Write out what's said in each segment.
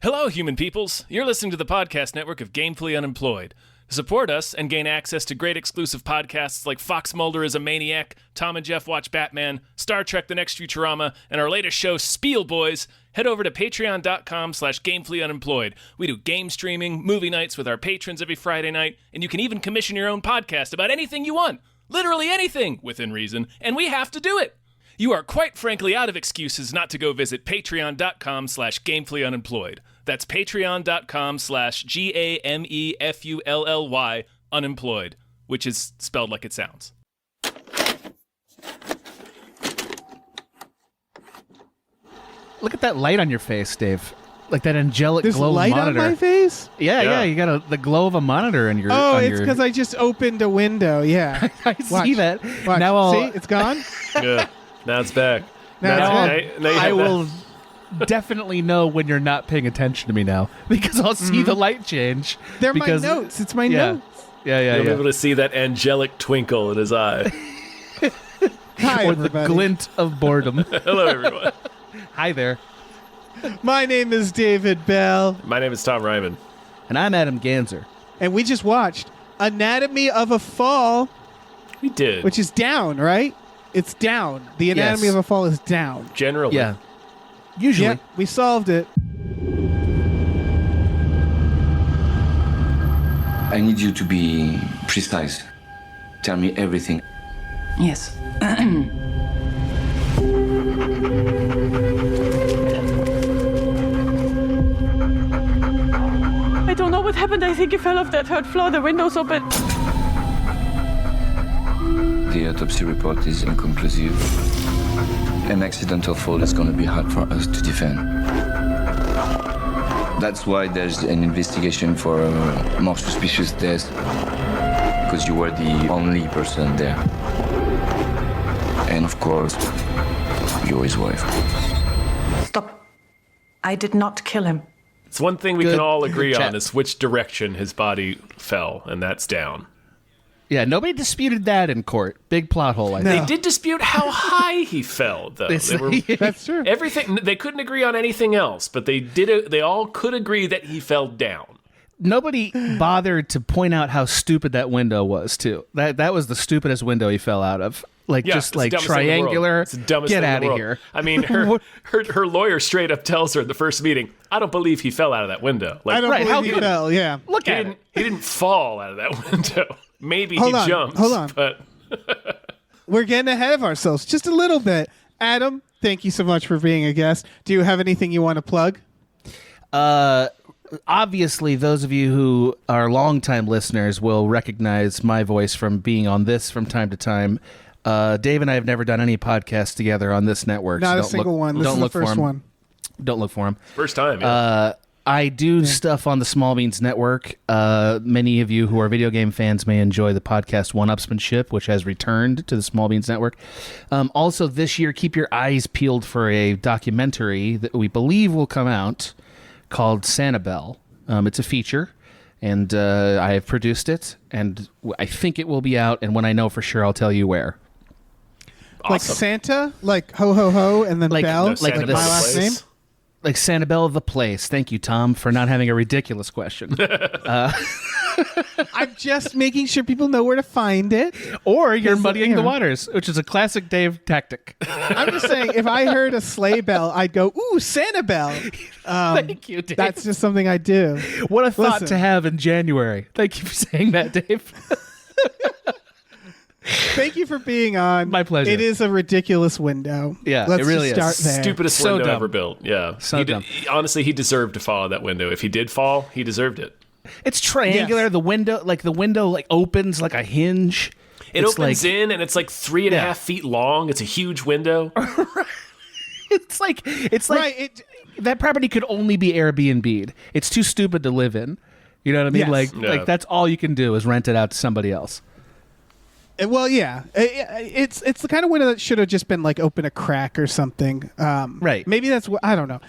Hello, human peoples. You're listening to the podcast network of Gamefully Unemployed. To support us and gain access to great exclusive podcasts like Fox Mulder is a Maniac, Tom and Jeff Watch Batman, Star Trek The Next Futurama, and our latest show, Spiel Boys, head over to patreon.com/gamefullyunemployed. We do game streaming, movie nights with our patrons every Friday night, and you can even commission your own podcast about anything you want. Literally anything, within reason, and we have to do it. You are quite frankly out of excuses not to go visit patreon.com/gamefullyunemployed. That's patreon.com/GAMEFULLY unemployed, which is spelled like it sounds. Look at that light on your face, Dave. Like that angelic There's glow light monitor. on my face? Yeah. You got the glow of a monitor in your. Oh, it's because I just opened a window. Yeah, I see that. Watch. Now I'll See, it's gone. Good. Now it's back. Now I will definitely know when you're not paying attention to me now because I'll see the light change. They're because, my notes. It's my notes. Yeah. You'll be able to see that angelic twinkle in his eye. Hi, Or everybody. the glint of boredom. Hello, everyone. Hi there. My name is David Bell, My name is Tom Ryman. And I'm Adam Ganser. and we just watched Anatomy of a Fall, We did. which is down, right? It's down. The Anatomy Yes. of a Fall is down. Generally. Yeah. Usually. Yep, we solved it. I need you to be precise. Tell me everything. Yes. I don't know what happened. I think he fell off that third floor. The window's open. The autopsy report is inconclusive. An accidental fall is going to be hard for us to defend. That's why there's an investigation for a more suspicious death, because you were the only person there. And of course, you're his wife. Stop. I did not kill him. It's one thing we Good can all agree chat. on is which direction his body fell, and that's down. Yeah, nobody disputed that in court. Big plot hole, I No. think. They did dispute how high he fell, though. They were, That's true. everything. They couldn't agree on anything else, but they did. They all could agree that he fell down. Nobody bothered to point out how stupid that window was, too. That was the stupidest window he fell out of. Like, Yeah, just it's the like dumbest thing in the world. triangular. It's the dumbest Get thing in out the of world. here. I mean, her lawyer straight up tells her at the first meeting, "I don't believe he fell out of that window." Like, I don't Right, how believe he could- fell. Yeah. Look he at didn't. it. He didn't fall out of that window. Maybe Hold he on, jumped. hold on. But We're getting ahead of ourselves just a little bit. Adam, thank you so much for being a guest. Do you have anything you want to plug? Obviously, those of you who are longtime listeners will recognize my voice from being on this from time to time. Dave and I have never done any podcasts together on this network. Not so a don't single look- one. This don't is the look for first him. one. Don't look for him. first time. Yeah. I do stuff on the Small Beans Network. Many of you who are video game fans may enjoy the podcast One-Upsmanship, which has returned to the Small Beans Network. Also, this year, keep your eyes peeled for a documentary that we believe will come out called Sanibel. It's a feature, and I have produced it, and I think it will be out, and when I know for sure, I'll tell you where. Like Awesome. Santa? Like ho ho ho and then Like- Bell? No, like Like Santa my this- last Place. name? Like Sanibel the place. Thank you, Tom, for not having a ridiculous question. I'm just making sure people know where to find it. Or you're Because, muddying you the know. waters, which is a classic Dave tactic. I'm just saying, if I heard a sleigh bell, I'd go, ooh, Santa Bell. Thank you, Dave. That's just something I do. What a thought Listen. to have in January. Thank you for saying that, Dave. Thank you for being on. My pleasure. It is a ridiculous window. Yeah, Let's it really just is. start there. Stupidest So window dumb. ever built. Yeah. So dumb. Honestly, he deserved to fall out of that window. If he did fall, he deserved it. It's triangular. Yes. The window opens like a hinge. It It's opens like, in, and it's like 3.5 Yeah. feet long. It's a huge window. It's like Right. that property could only be Airbnb'd. It's too stupid to live in. You know what I mean? Yes. Yeah. Like that's all you can do is rent it out to somebody else. Well, yeah. It's the kind of window that should have just been like open a crack or something. Right. Maybe that's what I don't know.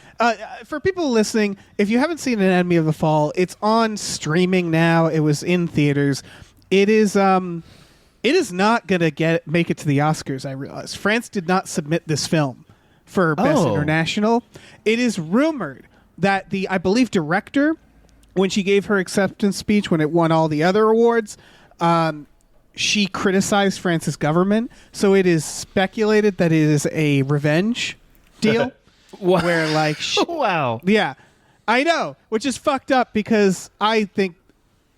For people listening, if you haven't seen Anatomy of the Fall, it's on streaming now. It was in theaters. It is not gonna make it to the Oscars. I realize France did not submit this film for Best Oh. International. It is rumored that the, I believe, director, when she gave her acceptance speech when it won all the other awards, she criticized France's government. So it is speculated that it is a revenge deal. Where like Wow. Yeah, I know, which is fucked up because I think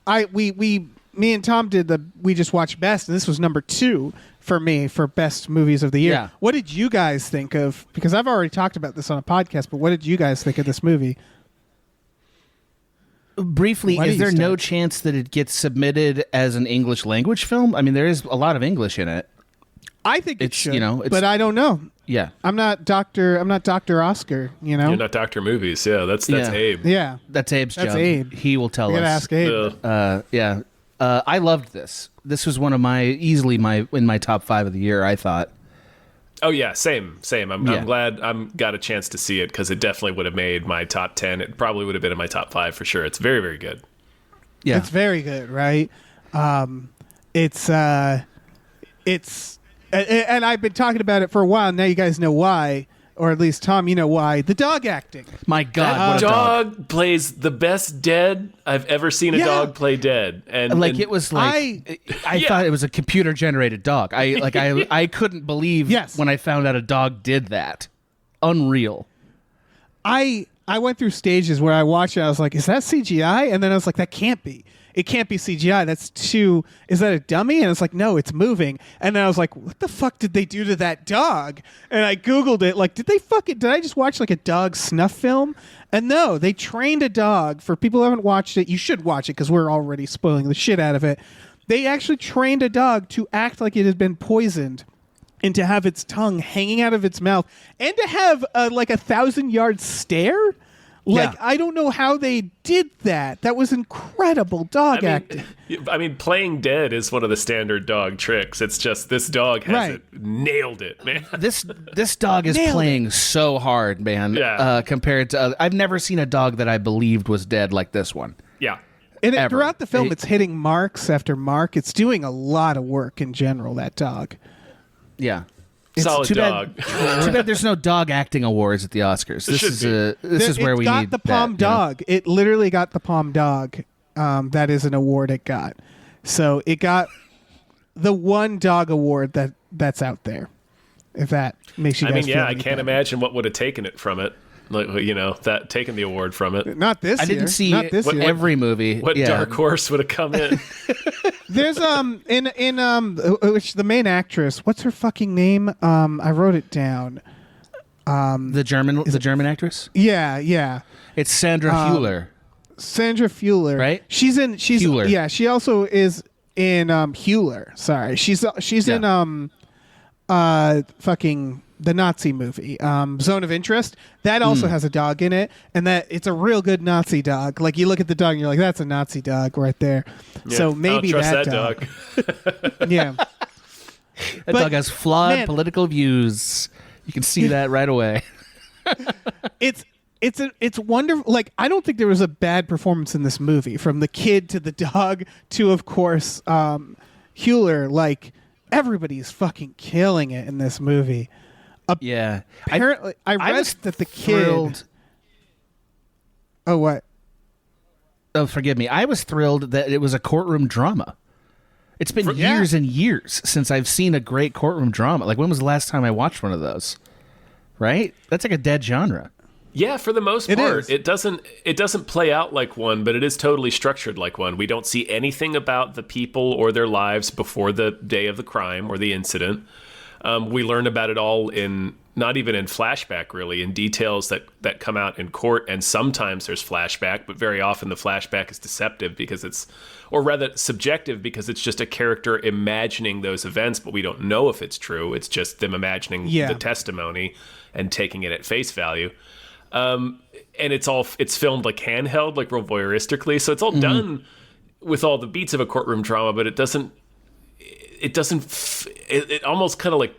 me and Tom we just watched Best, and this was number 2 for me for best movies of the year. Yeah. What did you guys think of? Because I've already talked about this on a podcast, but what did you guys think of this movie? Briefly, Why do is you there no start? chance that it gets submitted as an English language film? I mean, there is a lot of English in it. I think it It's, should, you know, it's- but I don't know. Yeah. I'm not Dr. Oscar. You know. You're not Dr. Movies. Yeah, that's Yeah. Abe. Yeah. That's Abe's That's job. Abe. He will tell I gotta us. ask Abe. Ugh. I loved this. This was one of in my top 5 of the year, I thought. Oh yeah, same. I'm Yeah. glad I'm got a chance to see it because it definitely would have made my top 10. It probably would have been in my top 5 for sure. It's very, very good. Yeah. It's very good, right? It's and I've been talking about it for a while. Now you guys know why, or at least Tom, you know why. The dog acting. My God, That what a dog. dog plays the best dead I've ever seen a Yeah. dog play dead. And Like it was like I Yeah. thought it was a computer generated dog. I couldn't believe Yes. when I found out a dog did that. Unreal. I went through stages where I watched it. I was like, "Is that CGI?" And then I was like, "That can't be. It can't be CGI. That's too. Is that a dummy?" And it's like, "No, it's moving." And then I was like, "What the fuck did they do to that dog?" And I googled it. Like, did I just watch like a dog snuff film? And no, they trained a dog. For people who haven't watched it, you should watch it because we're already spoiling the shit out of it. They actually trained a dog to act like it had been poisoned, and to have its tongue hanging out of its mouth, and to have like 1,000-yard stare. Like, Yeah. I don't know how they did that. That was incredible dog acting. I mean, playing dead is one of the standard dog tricks. It's just this dog has Right. it nailed it, man. This dog is Nailed playing so hard, man. Yeah. Compared to I've never seen a dog that I believed was dead like this one. Yeah. And Ever. throughout the film, It- it's hitting marks after mark. It's doing a lot of work in general, that dog. Yeah. Solid too dog. Bad, too bad there's no dog acting awards at the Oscars. This should is be. this is where It we got need the Palm that, you know? Dog. It literally got the Palm Dog. That is an award it got. So it got the one dog award that's out there. If that makes you I guys mean, feel yeah, I any can't better. imagine what would have taken it from it. Like, you know, that taking the award from it. Not this I year. didn't see Not this year. every movie. What yeah. dark horse would have come in? There's in which the main actress, what's her fucking name? I wrote it down. the German actress? Yeah. It's Sandra Hüller. Sandra Hüller. Right? She's Hüller. Yeah, she also is in Hüller. Sorry. She's Yeah. in fucking the Nazi movie, Zone of Interest. That also has a dog in it, and that it's a real good Nazi dog. Like, you look at the dog and you're like, that's a Nazi dog right there. So Yeah, maybe I don't trust that dog. Yeah. That But, dog has flawed man- political views. You can see that right away. It's wonderful. Like, I don't think there was a bad performance in this movie, from the kid to the dog to, of course, Hüller. Like, everybody's fucking killing it in this movie. Yeah. Apparently, I read was that the kid. thrilled. Oh, what? Oh, forgive me. I was thrilled that it was a courtroom drama. It's been Yeah. years and years since I've seen a great courtroom drama. Like, when was the last time I watched one of those? Right? That's like a dead genre. Yeah, for the most It part, is. it doesn't play out like one, but it is totally structured like one. We don't see anything about the people or their lives before the day of the crime or the incident. We learn about it all in not even in flashback, really, in details that come out in court. And sometimes there's flashback, but very often the flashback is deceptive because it's, or rather subjective, because it's just a character imagining those events, but we don't know if it's true. It's just them imagining the testimony and taking it at face value. And it's filmed like handheld, like real voyeuristically. So it's all done with all the beats of a courtroom drama, but it almost kind of like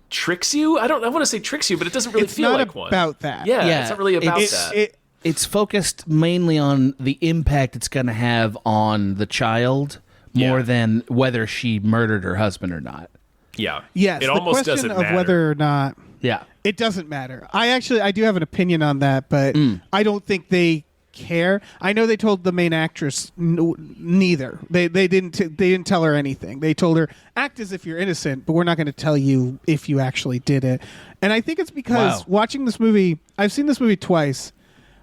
tricks you. I want to say tricks you, but it doesn't really It's feel not like one. about that. Yeah, Yeah, it's not really about it's- that. It's focused mainly on the impact it's going to have on the child more Yeah. than whether she murdered her husband or not. Yeah. Yes. It the almost question doesn't of matter. whether or not. Yeah. It doesn't matter. I do have an opinion on that, but I don't think they care. I know they told the main actress neither. They didn't tell her anything. They told her act as if you're innocent, but we're not going to tell you if you actually did it. And I think it's because watching this movie, I've seen this movie twice.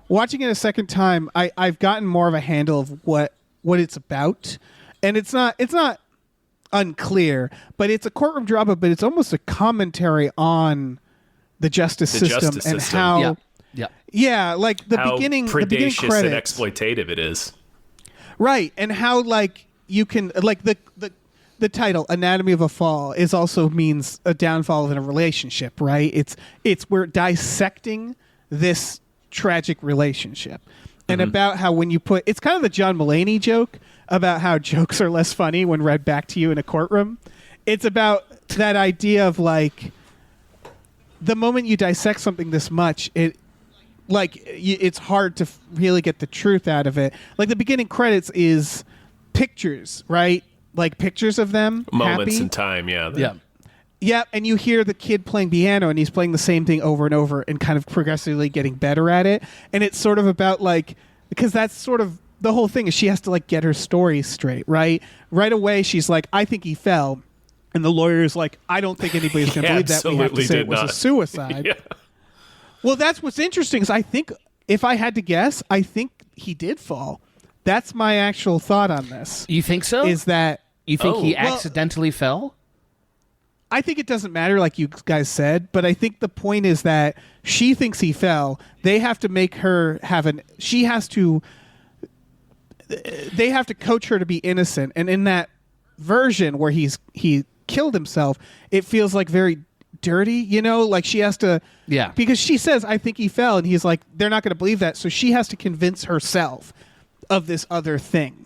Watching it a second time, I've gotten more of a handle of what it's about, and it's not unclear, but it's a courtroom drama, but it's almost a commentary on the justice system and how like the beginning predacious credits, and exploitative it is, right? And how like you can like the title "Anatomy of a Fall" is also means a downfall in a relationship, right? It's we're dissecting this tragic relationship and about how when you put it's kind of the John Mulaney joke about how jokes are less funny when read back to you in a courtroom. It's about that idea of like the moment you dissect something this much, it's hard to really get the truth out of it. Like the beginning credits is pictures, right? Like pictures of them moments happy. in time. Yeah, and you hear the kid playing piano, and he's playing the same thing over and over and kind of progressively getting better at it. And it's sort of about like, because that's sort of the whole thing is she has to like get her story straight, right? Right away, she's like, I think he fell. And the lawyer is like, I don't think anybody's going to believe that. We have to say it was a suicide. Well, that's what's interesting is I think if I had to guess, I think he did fall. That's my actual thought on this. You think so? Is that you think he accidentally fell? I think it doesn't matter, like you guys said, but I think the point is that she thinks he fell. They have to make her they have to coach her to be innocent. And in that version where he killed himself, it feels like very dirty, you know, like she has to, because she says, I think he fell. And he's like, they're not going to believe that. So she has to convince herself of this other thing.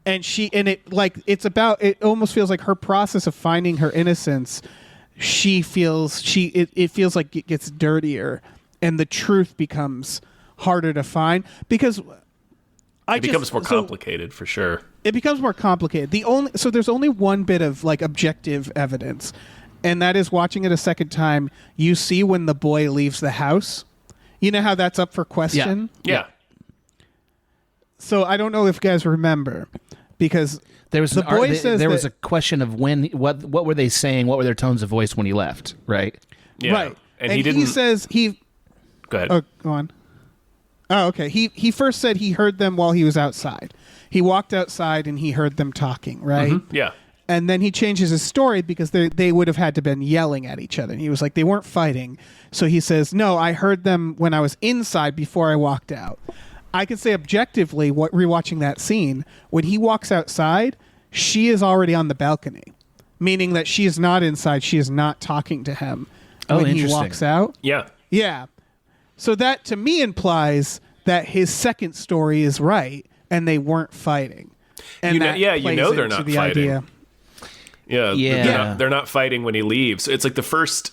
And it almost feels like her process of finding her innocence. It feels like it gets dirtier and the truth becomes harder to find because it becomes more complicated for sure. It becomes more complicated. There's only one bit of like objective evidence, and that is watching it a second time. You see when the boy leaves the house. You know how that's up for question? Yeah. So I don't know if you guys remember, because there was was a question of what were they saying? What were their tones of voice when he left? Right. Yeah. Right. And he says he. Go ahead. Oh, go on. Oh, okay. He first said he heard them while he was outside. He walked outside and he heard them talking. Right. Mm-hmm. Yeah. And then he changes his story because they would have had to been yelling at each other. And he was like, they weren't fighting. So he says, no, I heard them when I was inside before I walked out. I can say objectively, rewatching that scene, when he walks outside, she is already on the balcony, meaning that she is not inside. She is not talking to him when he walks out. Yeah. Yeah. So that to me implies that his second story is right and they weren't fighting. And they're not fighting. Idea. Yeah. They're not fighting when he leaves. It's like the first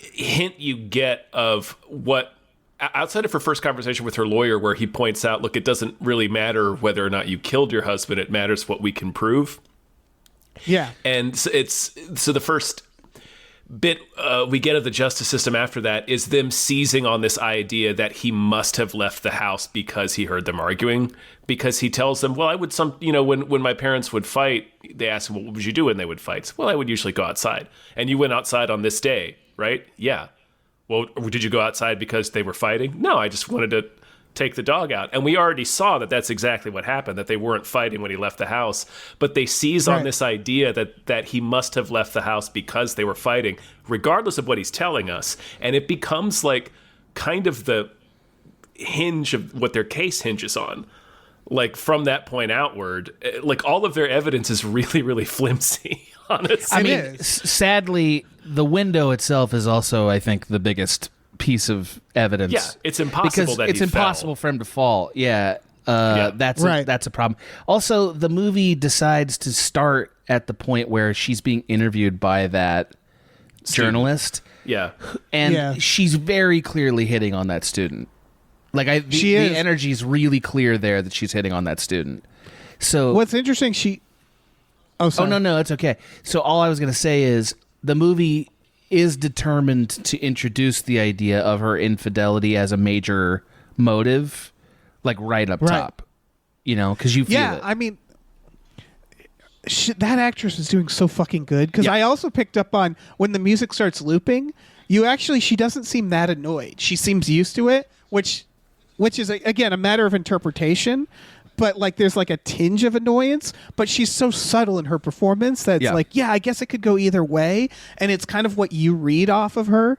hint you get of what, outside of her first conversation with her lawyer, where he points out, look, it doesn't really matter whether or not you killed your husband. It matters what we can prove. Yeah. And so the first bit we get of the justice system after that is them seizing on this idea that he must have left the house because he heard them arguing, because he tells them, well, I would when my parents would fight, they asked him, well, what would you do when they would fight? Well, I would usually go outside. And you went outside on this day, right? Yeah. Well, did you go outside because they were fighting? No, I just wanted to take the dog out. And we already saw that that's exactly what happened, that they weren't fighting when he left the house. But they seize on this idea that he must have left the house because they were fighting, regardless of what he's telling us. And it becomes like kind of the hinge of what their case hinges on. Like from that point outward, like all of their evidence is really, really flimsy, honestly. I mean, sadly, the window itself is also, I think, the biggest piece of evidence. Yeah, it's impossible because it's impossible for him to fall. Yeah, that's a problem. Also, the movie decides to start at the point where she's being interviewed by that journalist. Yeah, and she's very clearly hitting on that student. Like the energy is really clear there that she's hitting on that student. So what's interesting, Oh, sorry. Oh no, it's okay. So all I was going to say is the movie is determined to introduce the idea of her infidelity as a major motive, like right up top, you know, because you feel it. I mean, that actress is doing so fucking good. Because I also picked up on when the music starts looping, she doesn't seem that annoyed. She seems used to it, which is again a matter of interpretation. But like, there's like a tinge of annoyance, but she's so subtle in her performance that it's like, I guess it could go either way, and it's kind of what you read off of her.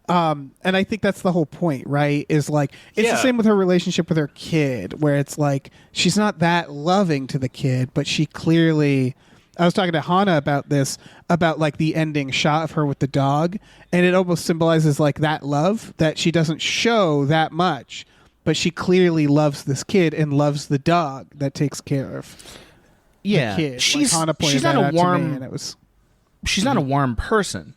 And I think that's the whole point, right? Is like, it's the same with her relationship with her kid, where it's like she's not that loving to the kid, but she clearly. I was talking to Hannah about this, about like the ending shot of her with the dog, and it almost symbolizes like that love that she doesn't show that much. But she clearly loves this kid and loves the dog that takes care of the kid. She's she's not a warm. to me, and it was. She's not a warm person.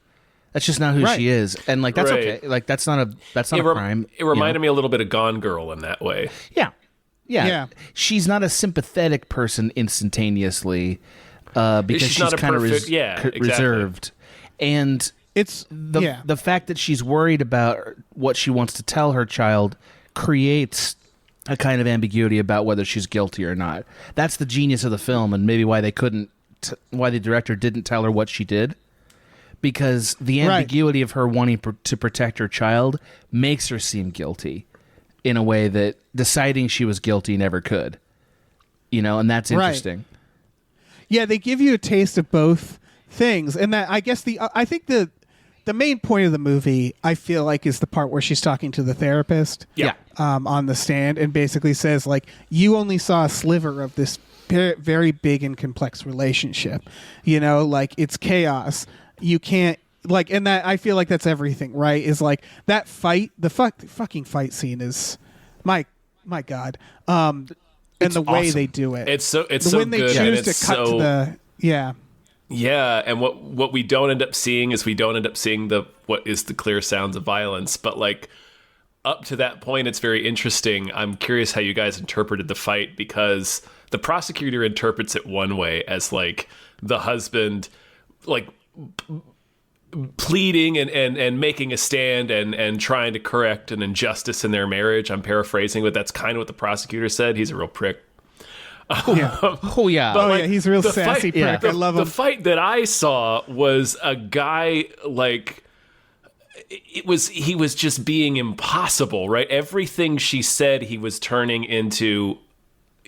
That's just not who she is, and like that's okay. Like that's not a crime. It reminded me a little bit of Gone Girl in that way. Yeah. She's not a sympathetic person instantaneously, because she's kind of reserved, and it's the fact that she's worried about what she wants to tell her child creates a kind of ambiguity about whether she's guilty or not. That's the genius of the film, and maybe why they couldn't, why the director didn't tell her what she did, because the ambiguity of her wanting to protect her child makes her seem guilty in a way that deciding she was guilty never could. You know, and that's interesting. Yeah, they give you a taste of both things, and that I guess I think the main point of the movie, I feel like, is the part where she's talking to the therapist on the stand and basically says, like, you only saw a sliver of this very big and complex relationship. You know, like, it's chaos. You can't, like, and that, I feel like that's everything, right? Is like, that fight, the fucking fight scene is, my God. And the way they do it. It's so good. When they choose to cut to the, Yeah, and what we don't end up seeing is what is the clear sounds of violence. But like up to that point, it's very interesting. I'm curious how you guys interpreted the fight, because the prosecutor interprets it one way, as like the husband like pleading and making a stand and trying to correct an injustice in their marriage. I'm paraphrasing, but that's kind of what the prosecutor said. He's a real prick. He's a real sassy prick. I love him. The fight that I saw was a guy like he was just being impossible, right? Everything she said, he was turning into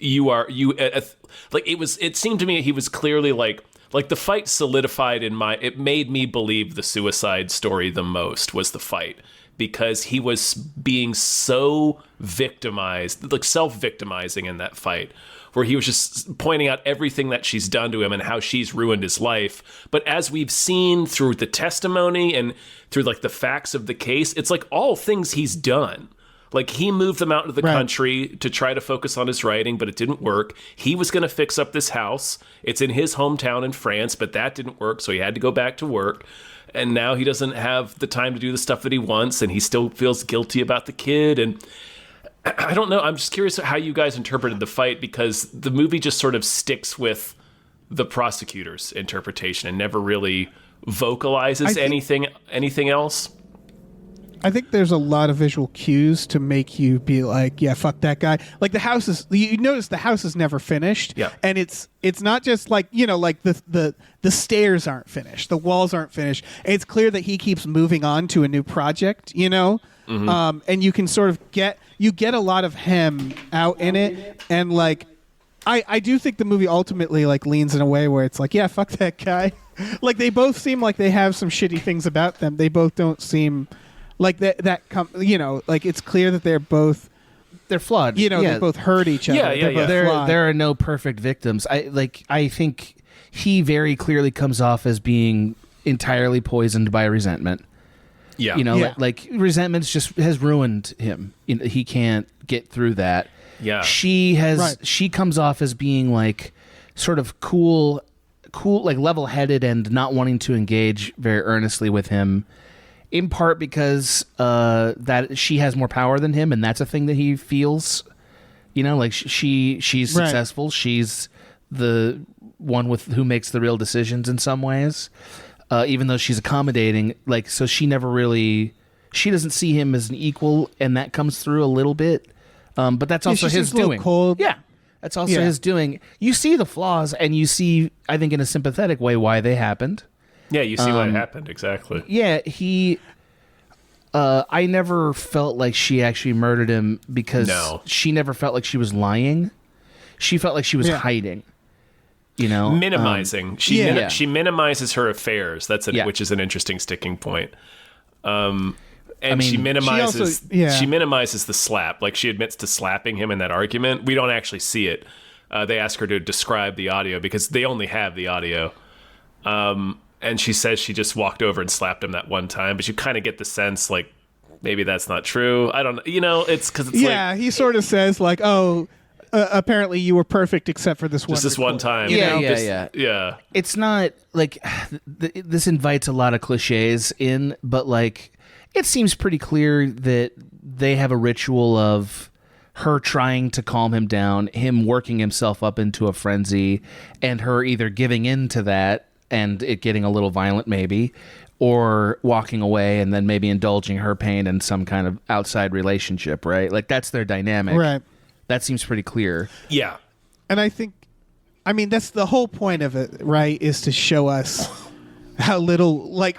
like it seemed to me he was clearly like the fight solidified it made me believe the suicide story the most was the fight, because he was being so victimized, like self-victimizing in that fight, where he was just pointing out everything that she's done to him and how she's ruined his life. But as we've seen through the testimony and through like the facts of the case, it's like all things he's done. Like, he moved them out into the country to try to focus on his writing, but it didn't work. He was going to fix up this house. It's in his hometown in France, but that didn't work, so he had to go back to work. And now he doesn't have the time to do the stuff that he wants, and he still feels guilty about the kid. And I don't know. I'm just curious how you guys interpreted the fight, because the movie just sort of sticks with the prosecutor's interpretation and never really vocalizes anything else. I think there's a lot of visual cues to make you be like, yeah, fuck that guy. Like, the house is, you notice the house is never finished. Yeah. And it's not just like, you know, like the stairs aren't finished. The walls aren't finished. And it's clear that he keeps moving on to a new project, you know? Mm-hmm. And you can sort of get a lot of him out in it. And like, I do think the movie ultimately like leans in a way where it's like, yeah, fuck that guy. Like, they both seem like they have some shitty things about them. They both don't seem like you know, like, it's clear that they're flawed. You know, they both hurt each other. Yeah. There are no perfect victims. I think he very clearly comes off as being entirely poisoned by resentment. Yeah. You know, like resentment just has ruined him. You know, he can't get through that. Yeah. She comes off as being like sort of cool, like level-headed and not wanting to engage very earnestly with him. In part because that she has more power than him, and that's a thing that he feels. You know, like she's successful. She's the one who makes the real decisions in some ways. even though she's accommodating. Like, so she doesn't see him as an equal, and that comes through a little bit. But that's also she his seems a little doing. cold. Yeah, that's also his doing. You see the flaws, and you see, I think, in a sympathetic way, why they happened. Yeah, you see what happened, exactly. Yeah, I never felt like she actually murdered him because she never felt like she was lying. She felt like she was hiding. You know, minimizing. She minimizes her affairs. Which is an interesting sticking point. She minimizes. She minimizes the slap. Like, she admits to slapping him in that argument. We don't actually see it. They ask her to describe the audio because they only have the audio. And she says she just walked over and slapped him that one time, but you kind of get the sense like maybe that's not true. I don't know. You know, it's because it's he sort of says like, oh, apparently you were perfect except for this one. Just this one time. Yeah. It's not like this invites a lot of cliches in, but like it seems pretty clear that they have a ritual of her trying to calm him down, him working himself up into a frenzy, and her either giving in to that and it getting a little violent maybe, or walking away and then maybe indulging her pain in some kind of outside relationship, right? Like, that's their dynamic. Right. That seems pretty clear. Yeah. And that's the whole point of it, right? Is to show us how little, like,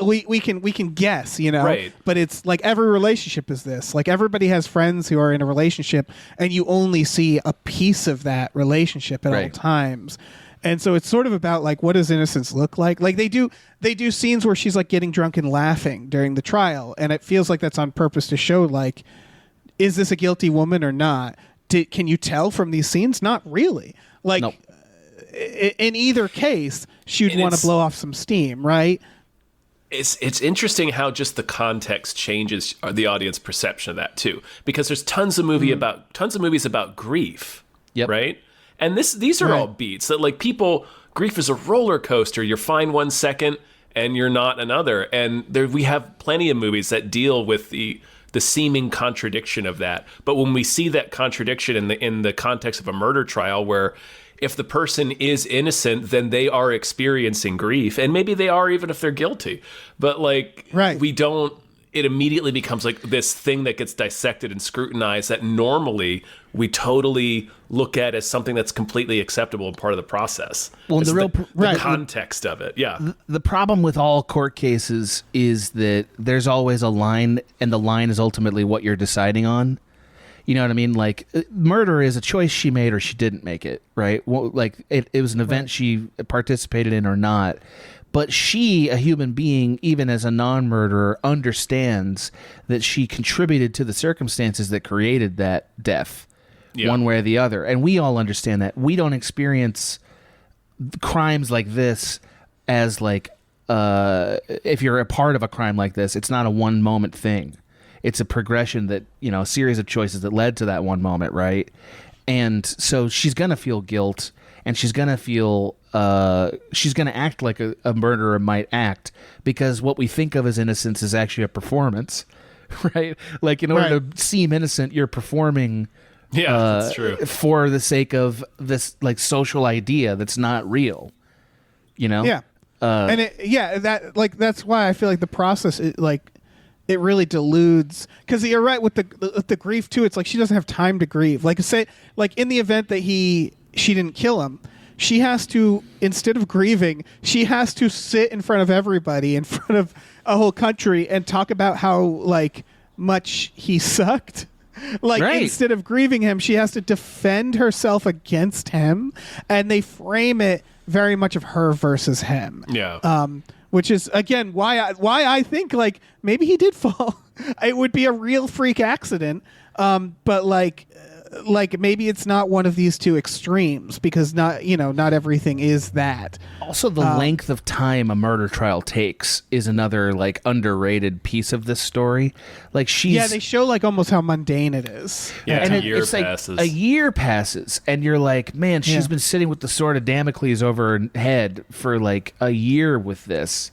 we can guess, you know? Right. But it's like every relationship is this. Like, everybody has friends who are in a relationship and you only see a piece of that relationship at all times. And so it's sort of about like, what does innocence look like? Like, they do scenes where she's like getting drunk and laughing during the trial, and it feels like that's on purpose to show like, is this a guilty woman or not? Can you tell from these scenes? Not really. Like, nope. In either case, she'd want to blow off some steam, right? It's interesting how just the context changes the audience perception of that too, because there's tons of movies about grief, right? And these are all beats that, like, grief is a roller coaster. You're fine one second and you're not another. And we have plenty of movies that deal with the seeming contradiction of that. But when we see that contradiction in the context of a murder trial, where if the person is innocent, then they are experiencing grief, and maybe they are even if they're guilty. But like, it immediately becomes like this thing that gets dissected and scrutinized that normally we totally look at as something that's completely acceptable and part of the process. Well, the context of it, The problem with all court cases is that there's always a line, and the line is ultimately what you're deciding on. You know what I mean? Like, murder is a choice she made or she didn't make it, right? Well, like, it was an event she participated in or not. But she, a human being, even as a non-murderer, understands that she contributed to the circumstances that created that death, one way or the other. And we all understand that. We don't experience crimes like this as like, if you're a part of a crime like this, it's not a one-moment thing. It's a progression that, you know, a series of choices that led to that one moment, right? And so she's going to feel guilt, and she's going to feel... she's going to act like a murderer might act, because what we think of as innocence is actually a performance, right? Like, in order to seem innocent, you're performing that's true. For the sake of this like social idea that's not real, you know? Yeah. That's why I feel like the process it really deludes, because you're right with the grief too. It's like she doesn't have time to grieve. Like, say, like in the event that she didn't kill him, she has to, instead of grieving, she has to sit in front of everybody, in front of a whole country, and talk about how like much he sucked. Like, instead of grieving him, she has to defend herself against him, and they frame it very much of her versus him. Yeah. Which is, again, why I think like maybe he did fall. It would be a real freak accident. But like maybe it's not one of these two extremes, because not everything is that. Also, the length of time a murder trial takes is another like underrated piece of this story. Like, they show like almost how mundane it is. Yeah, and it's passes. Like a year passes, and you're like, man, she's been sitting with the sword of Damocles over her head for like a year with this.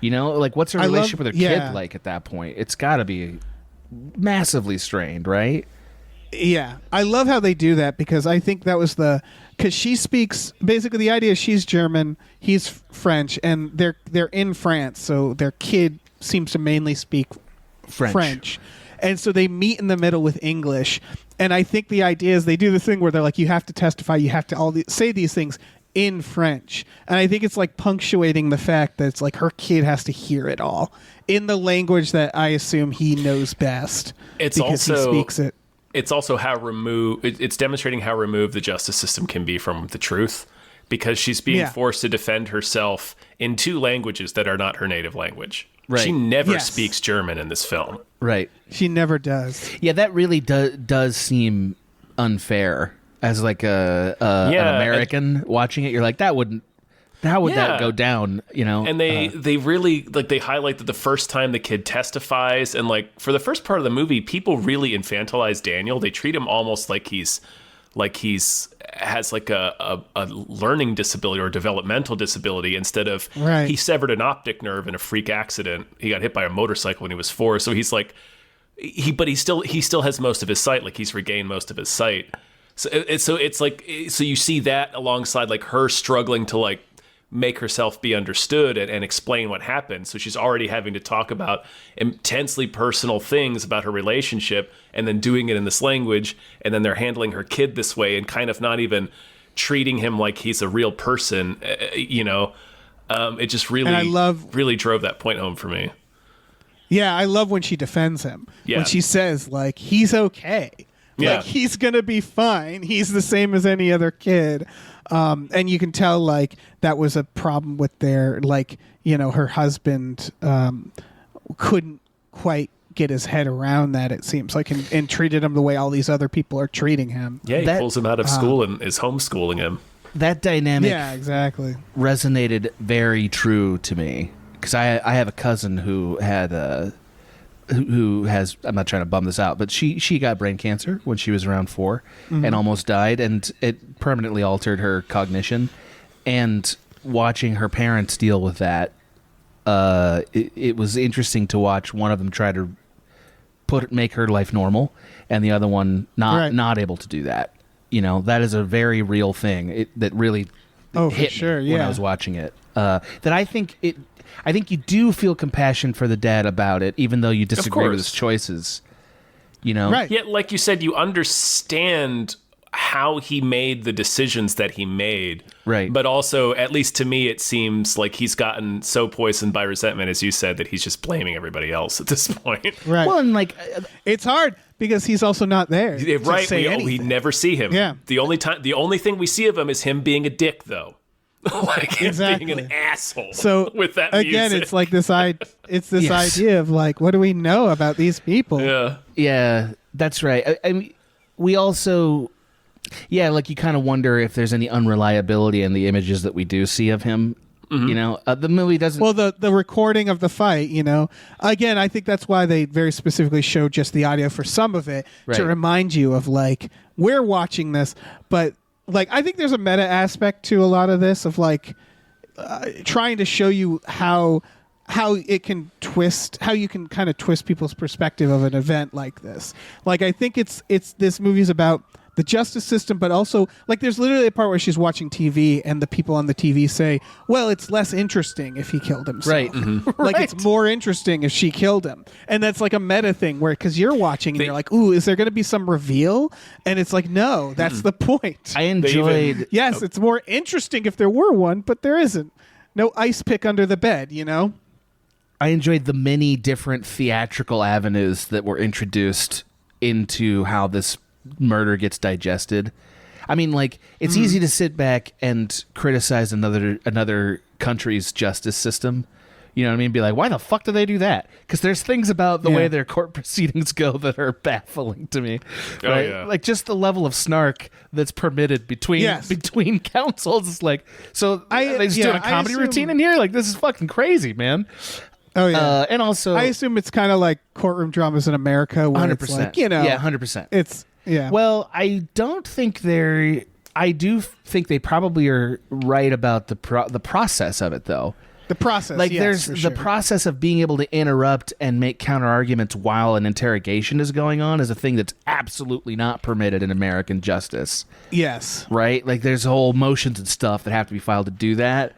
You know, like, what's her relationship with her kid like at that point? It's got to be massively strained, right? Yeah, I love how they do that because I think that was because she speaks basically the idea is she's German, he's French, and they're in France, so their kid seems to mainly speak French. And so they meet in the middle with English. And I think the idea is they do the thing where they're like, you have to testify, you have to say these things in French. And I think it's like punctuating the fact that it's like her kid has to hear it all in the language that I assume he knows best. It's because also he speaks it. It's also it's demonstrating how removed the justice system can be from the truth, because she's being forced to defend herself in two languages that are not her native language. Right. She never speaks German in this film. Right. She never does. Yeah, that really does seem unfair as like an American watching it. You're like, how would that go down? You know. And they really they highlight that the first time the kid testifies, and like for the first part of the movie, people really infantilize Daniel. They treat him almost like he's has like a learning disability or developmental disability, instead of he severed an optic nerve in a freak accident. He got hit by a motorcycle when he was 4. So he's like but he still has most of his sight. Like he's regained most of his sight. So it's like, so you see that alongside like her struggling to like make herself be understood and explain what happened. So she's already having to talk about intensely personal things about her relationship, and then doing it in this language, and then they're handling her kid this way and kind of not even treating him like he's a real person. It just really drove that point home for me. Yeah, I love when she defends him. Yeah. When she says, like, he's okay. Yeah. Like, he's going to be fine. He's the same as any other kid. And you can tell, like, that was a problem with their, like, her husband couldn't quite get his head around that, it seems like, and treated him the way all these other people are treating him. Yeah, he pulls him out of school and is homeschooling him. That dynamic exactly resonated very true to me, because I have a cousin who had who has, I'm not trying to bum this out, but she got brain cancer when she was around 4 and almost died, and it permanently altered her cognition. And watching her parents deal with that, it was interesting to watch one of them try to make her life normal, and the other one not able to do that. That is a very real thing that really hit me when I was watching it. That I think you do feel compassion for the dad about it, even though you disagree with his choices. Right. Yeah, like you said, you understand how he made the decisions that he made. Right. But also, at least to me, it seems like he's gotten so poisoned by resentment, as you said, that he's just blaming everybody else at this point. Right. Well, and like, it's hard because he's also not there. Right. We never see him. Yeah. The only thing we see of him is him being a dick, though. Like him being an asshole. So with that again, music. it's like this idea of like, what do we know about these people? Yeah, that's right. I mean, we also, like you kind of wonder if there's any unreliability in the images that we do see of him. The movie doesn't. Well, the recording of the fight, again, I think that's why they very specifically showed just the audio for some of it to remind you of like, we're watching this, but like, I think there's a meta aspect to a lot of this of like trying to show you how it can twist, how you can kind of twist people's perspective of an event like this. Like, I think it's this movie's about the justice system, but also like there's literally a part where she's watching TV and the people on the TV say, well, it's less interesting if he killed himself. Right. Mm-hmm. Like it's more interesting if she killed him. And that's like a meta thing where, because you're watching and you're like, ooh, is there going to be some reveal? And it's like, no, that's the point. I enjoyed. Yes, it's more interesting if there were one, but there isn't. No ice pick under the bed, I enjoyed the many different theatrical avenues that were introduced into how this murder gets digested. I mean, like, it's easy to sit back and criticize another country's justice system. You know what I mean? Be like, why the fuck do they do that? Because there's things about the way their court proceedings go that are baffling to me. Right? Yeah. Like just the level of snark that's permitted between councils. It's like, so they just doing a comedy routine in here? Like, this is fucking crazy, man. Oh yeah, and also I assume it's kind of like courtroom dramas in America, where 100%. it's like, 100%. It's Well, I don't think I do think they probably are right about the process of it, though. The process, like yes, there's for the sure. process of being able to interrupt and make counter arguments while an interrogation is going on is a thing that's absolutely not permitted in American justice, Yes. right? Like there's whole motions and stuff that have to be filed to do that.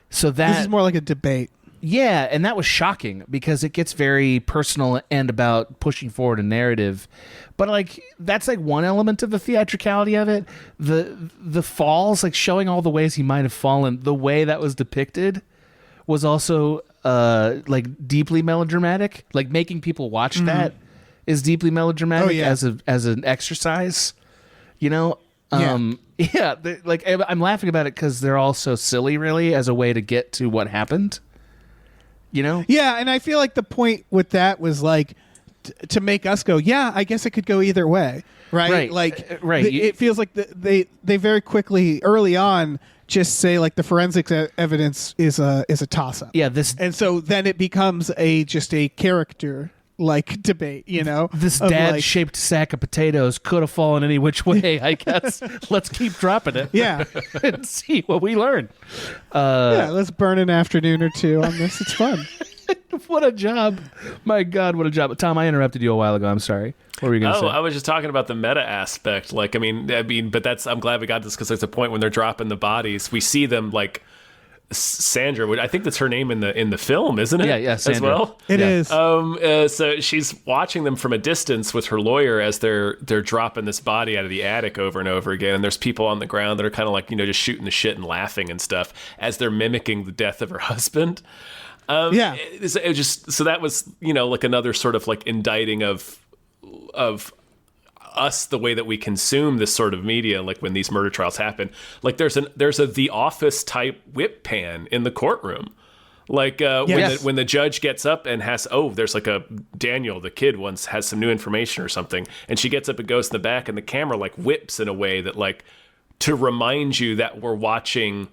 So that This is more like a debate. yeah, and that was shocking because it gets very personal and about pushing forward a narrative. But like that's like one element of the theatricality of it. The falls, like showing all the ways he might have fallen, the way that was depicted was also like deeply melodramatic. Like making people watch that is deeply melodramatic Oh, yeah. as an exercise, you know? Yeah, like I'm laughing about it because they're all so silly, really, as a way to get to what happened. You know? Yeah, and I feel like the point with that was like to make us go, yeah, I guess it could go either way, right? Right. Like, Right. it feels like they very quickly early on just say like the forensics evidence is a toss up. Yeah, this And so then it becomes just a character like debate, you know? this of, like- dad-shaped sack of potatoes could have fallen any which way, I guess. Let's keep dropping it. Yeah. And see what we learn. Yeah, let's burn an afternoon or two on this. It's fun. What a job. My God, what a job. Tom, I interrupted you a while ago. I'm sorry. What were you going to say? I was just talking about the meta aspect. Like, I mean, but I'm glad we got this because there's a point when they're dropping the bodies. We see them like Sandra. I think that's her name in the film, isn't it? Yeah, as Sandra. well. It is. So she's watching them from a distance with her lawyer as they're dropping this body out of the attic over and over again. And there's people on the ground that are kind of like, just shooting the shit and laughing and stuff as they're mimicking the death of her husband. Yeah. It just so that was like another sort of like indicting of us, the way that we consume this sort of media. Like when these murder trials happen, like there's a The Office type whip pan in the courtroom. Like Yes. when the judge gets up and there's like a Daniel, the kid, once has some new information or something, and she gets up and goes in the back, and the camera like whips in a way that like to remind you that we're watching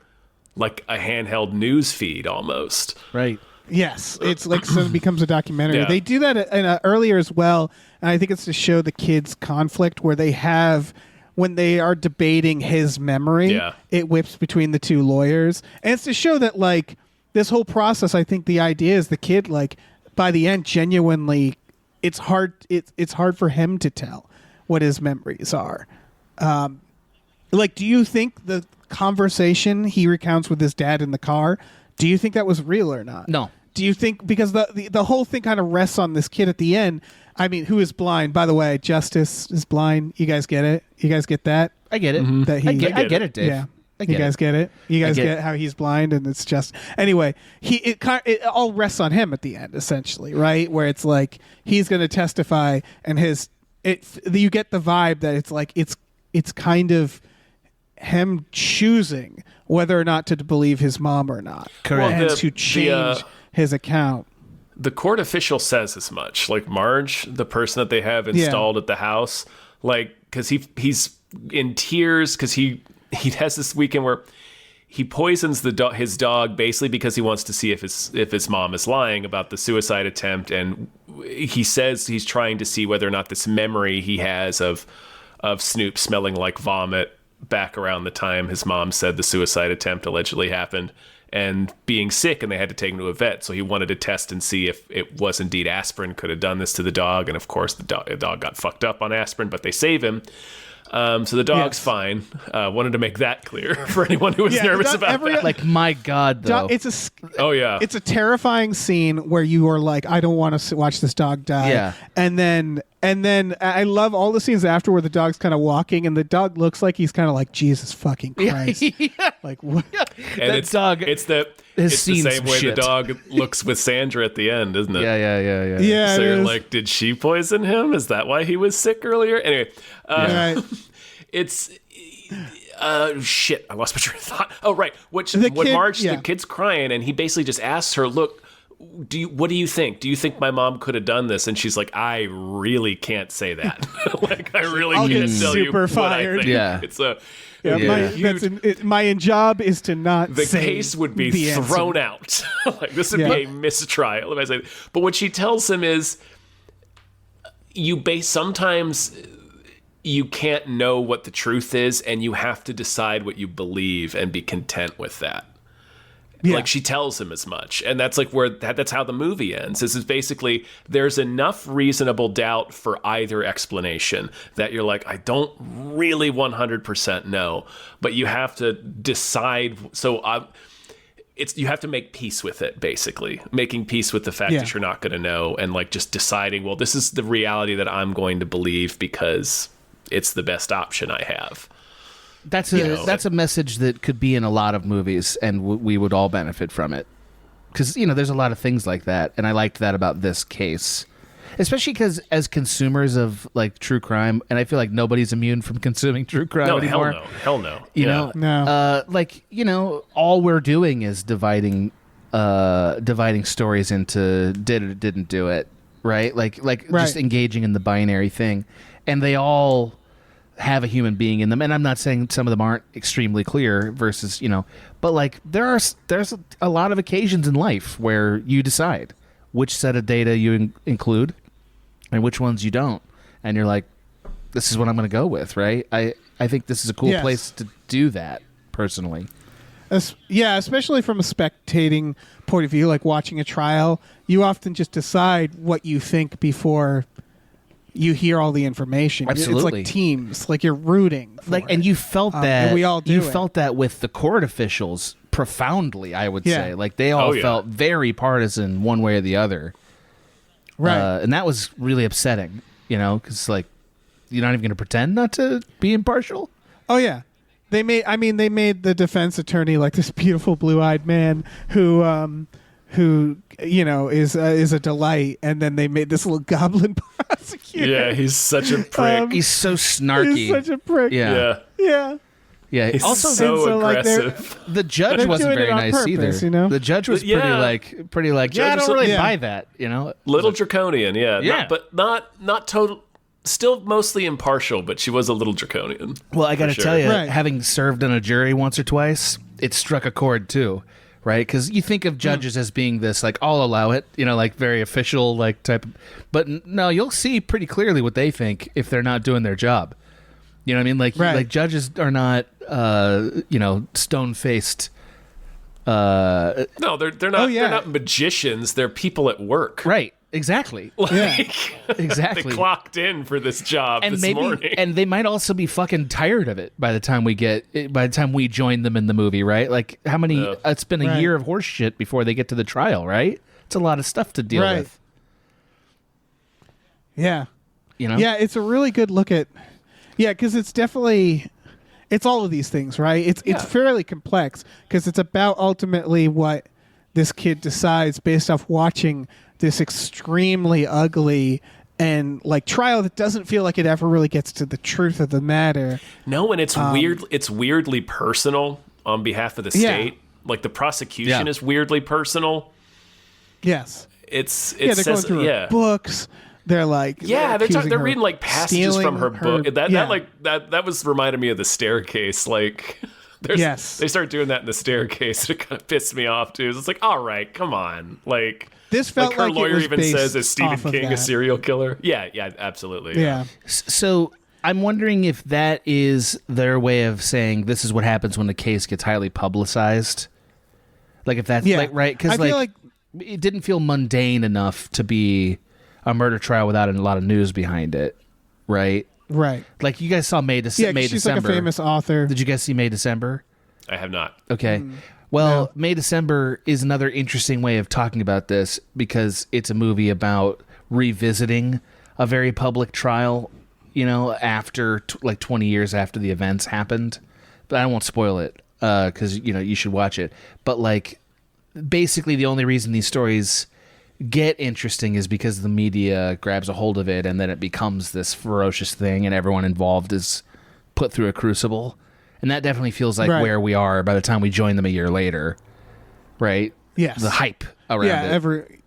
like a handheld news feed almost. Right. Yes, it's like so it becomes a documentary. Yeah. They do that earlier as well, and I think it's to show the kids' conflict where they have when they are debating his memory. Yeah. It whips between the two lawyers, and it's to show that like this whole process. I think the idea is the kid like by the end genuinely, it's hard. It's hard for him to tell what his memories are. Like, do you think the conversation he recounts with his dad in the car? Do you think that was real or not? No. Do you think because the whole thing kind of rests on this kid at the end? I mean, who is blind? By the way, Justice is blind. You guys get it? You guys get that? I get it. That he, I get it, Dave. Yeah. I You get guys it. get it? You guys get get it. how he's blind and it's just anyway. It all rests on him at the end, essentially, right? Where it's like he's going to testify, and you get the vibe that it's like it's kind of him choosing whether or not to believe his mom or not, Correct. and Well, to change his account. The court official says as much. Like Marge, the person that they have installed at the house, like because he's in tears because he has this weekend where he poisons his dog basically because he wants to see if his mom is lying about the suicide attempt, and he says he's trying to see whether or not this memory he has of Snoop smelling like vomit back around the time his mom said the suicide attempt allegedly happened, and being sick, and they had to take him to a vet. So he wanted to test and see if it was indeed aspirin could have done this to the dog. And of course, the dog got fucked up on aspirin, but they save him. So the dog's fine. Wanted to make that clear for anyone who was nervous about that. Like, my God, though. Oh yeah, it's a terrifying scene where you are like, I don't want to watch this dog die. Yeah. And then I love all the scenes after where the dog's kind of walking and the dog looks like he's kind of like, Jesus fucking Christ. Like what? and that it's dog It's has the seen same some way shit. the dog looks with Sandra at the end, isn't it? Yeah. Yeah. So it you're is. like, did she poison him? Is that why he was sick earlier? Anyway, Right. it's shit. I lost my train of thought. Oh, right. When kid- Marge, yeah. the kid's crying, and he basically just asks her, "Look, what do you think? Do you think my mom could have done this?" And she's like, "I really can't say that. Like, I really I'll can't get tell you super what I fired." think." Yeah. It's a Yeah. My job is to not the say case would be the answer. thrown out. Like this would Yeah. be a mistrial if I say. But what she tells him is, sometimes you can't know what the truth is, and you have to decide what you believe and be content with that. Yeah. Like she tells him as much, and that's like where that's how the movie ends. This is basically there's enough reasonable doubt for either explanation that you're like, I don't really 100% know, but you have to decide. So you have to make peace with it, basically making peace with the fact that you're not going to know, and like just deciding, well, this is the reality that I'm going to believe because it's the best option I have. That's a message that could be in a lot of movies, and we would all benefit from it. Because, there's a lot of things like that, and I liked that about this case. Especially because as consumers of, like, true crime, and I feel like nobody's immune from consuming true crime anymore. Hell no. You know? No. All we're doing is dividing stories into did or didn't do it, right? Like just engaging in the binary thing. And they all have a human being in them, and I'm not saying some of them aren't extremely clear versus but like there's a lot of occasions in life where you decide which set of data you include and which ones you don't, and you're like, this is what I'm going to go with, right? I think this is a cool place to do that personally. Especially from a spectating point of view, like watching a trial, you often just decide what you think before you hear all the information. Absolutely. It's like teams, like you're rooting for and you felt that. and we all do you it. felt that with the court officials profoundly, I would say. Like they all felt very partisan one way or the other. Right. And that was really upsetting, because like you're not even going to pretend not to be impartial. Oh yeah. They made the defense attorney like this beautiful blue-eyed man who is a delight, and then they made this little goblin prosecutor. Yeah, he's such a prick. He's so snarky. He's such a prick. Yeah. Yeah. He's Also, so like, aggressive. the judge They're wasn't doing it very on nice purpose, either. The judge was pretty like, Judge I was don't really yeah. buy that, Little draconian, yeah. Yeah. But not total. Still mostly impartial, but she was a little draconian. Well, I got to tell you, Right. having served on a jury once or twice, it struck a chord too, right? Because you think of judges as being this, like, I'll allow it, like very official, like type. But no, you'll see pretty clearly what they think if they're not doing their job. You know what I mean? Like judges are not, stone-faced. No, they're not. Oh, yeah. They're not magicians. They're people at work. Right. Exactly. Exactly. They clocked in for this job And this morning. and they might also be fucking tired of it by the time we join them in the movie, right? Like how many? It's been a year of horse shit before they get to the trial, right? It's a lot of stuff to deal with. Yeah. Yeah, it's a really good look at. Yeah, because it's all of these things, right? It's fairly complex because it's about ultimately what this kid decides based off watching this extremely ugly and like trial that doesn't feel like it ever really gets to the truth of the matter. No, and it's weird. It's weirdly personal on behalf of the state. Like the prosecution is weirdly personal. Yes. It They're says going through her books. They're like they're accusing her reading like passages from her book. Yeah. That was reminded me of the staircase. Like they start doing that in the staircase. It kind of pissed me off too. It's like, all right, come on, like. This felt like her like it lawyer was even says, based "Is Stephen off of King a that. serial killer?" Yeah, absolutely. Yeah. So I'm wondering if that is their way of saying this is what happens when the case gets highly publicized. Like if that's like right, because I feel like it didn't feel mundane enough to be a murder trial without a lot of news behind it, right? right. Like you guys saw May Yeah, 'cause December. she's like a famous author. Did you guys see May December? I have not. Okay. Well, May December is another interesting way of talking about this because it's a movie about revisiting a very public trial, after like 20 years after the events happened. But I won't spoil it because, you should watch it. But like basically the only reason these stories get interesting is because the media grabs a hold of it and then it becomes this ferocious thing and everyone involved is put through a crucible. And that definitely feels like where we are by the time we join them a year later, right? Yes. The hype around it.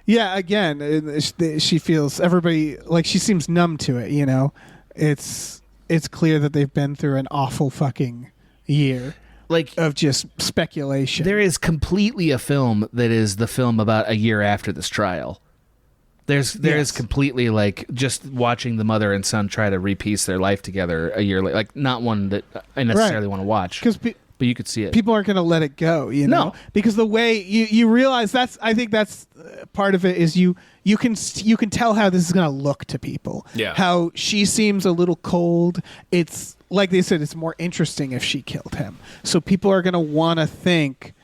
Again, she feels everybody like she seems numb to it. It's clear that they've been through an awful fucking year, like of just speculation. There is completely a film that is the film about a year after this trial. There is completely like just watching the mother and son try to repiece their life together a year later. Like not one that I necessarily want to watch. Because but you could see it. People aren't going to let it go, you know, because the way you realize I think that's part of it is you can tell how this is going to look to people. Yeah. How she seems a little cold. It's like they said, it's more interesting if she killed him. So people are going to want to think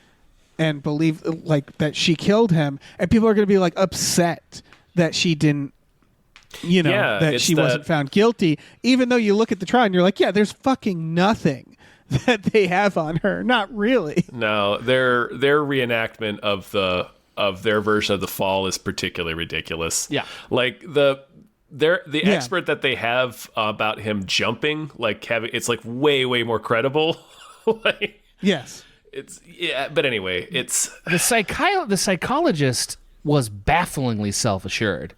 and believe like that she killed him, and people are going to be like upset that she didn't, you know, that she wasn't found guilty, even though you look at the trial and you're like, yeah, there's fucking nothing that they have on her. Not really. No, their reenactment of their version of the fall is particularly ridiculous. Yeah. Like the expert that they have about him jumping, like having, it's like way more credible. Like, Yes. But anyway, it's the psychologist was bafflingly self-assured.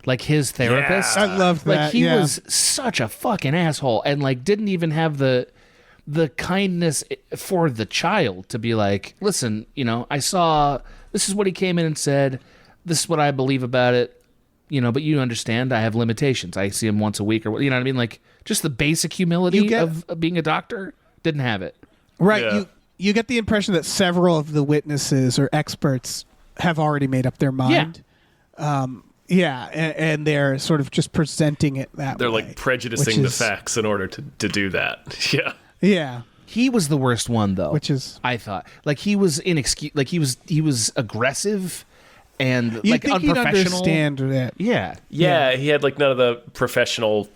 Like his therapist, I loved that. Like he was such a fucking asshole, and like didn't even have the kindness for the child to be like, listen, you know, I saw this is what he came in and said. This is what I believe about it. You know, but you understand, I have limitations. I see him once a week, or you know what I mean. Like just the basic humility of being a doctor. Didn't have it. Right. Yeah. You get the impression that several of the witnesses or experts have already made up their mind. And they're sort of just presenting it that they're way. like prejudicing the facts in order to do that. Yeah. Yeah. He was the worst one, though. Which is, I thought, like he was like he was aggressive and you like think he'd unprofessional. understand that. Yeah, he had like none of the professional